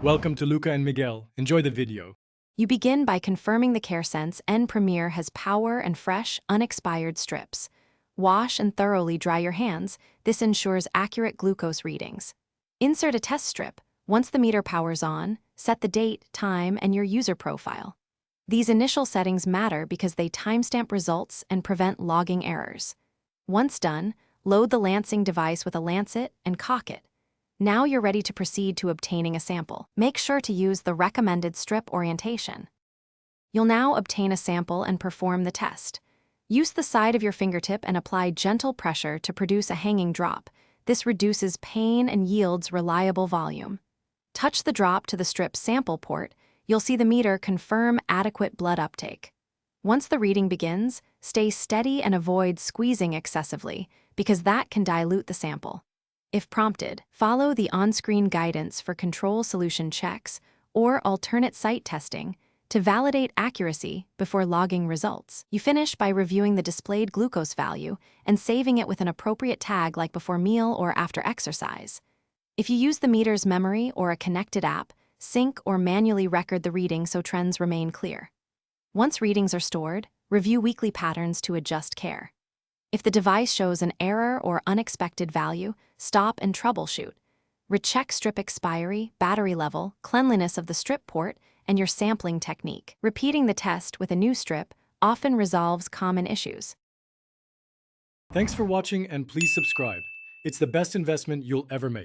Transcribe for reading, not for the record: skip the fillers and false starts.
Welcome to Luca and Miguel. Enjoy the video. You begin by confirming the Caresens N Premier has power and fresh, unexpired strips. Wash and thoroughly dry your hands. This ensures accurate glucose readings. Insert a test strip. Once the meter powers on, set the date, time, and your user profile. These initial settings matter because they timestamp results and prevent logging errors. Once done, load the lancing device with a lancet and cock it. Now you're ready to proceed to obtaining a sample. Make sure to use the recommended strip orientation. You'll now obtain a sample and perform the test. Use the side of your fingertip and apply gentle pressure to produce a hanging drop. This reduces pain and yields reliable volume. Touch the drop to the strip sample port. You'll see the meter confirm adequate blood uptake. Once the reading begins, stay steady and avoid squeezing excessively, because that can dilute the sample. If prompted, follow the on-screen guidance for control solution checks or alternate site testing to validate accuracy before logging results. You finish by reviewing the displayed glucose value and saving it with an appropriate tag like before meal or after exercise. If you use the meter's memory or a connected app, sync or manually record the reading so trends remain clear. Once readings are stored, review weekly patterns to adjust care. If the device shows an error or unexpected value, stop and troubleshoot. Recheck strip expiry, battery level, cleanliness of the strip port, and your sampling technique. Repeating the test with a new strip often resolves common issues. Thanks for watching and please subscribe. It's the best investment you'll ever make.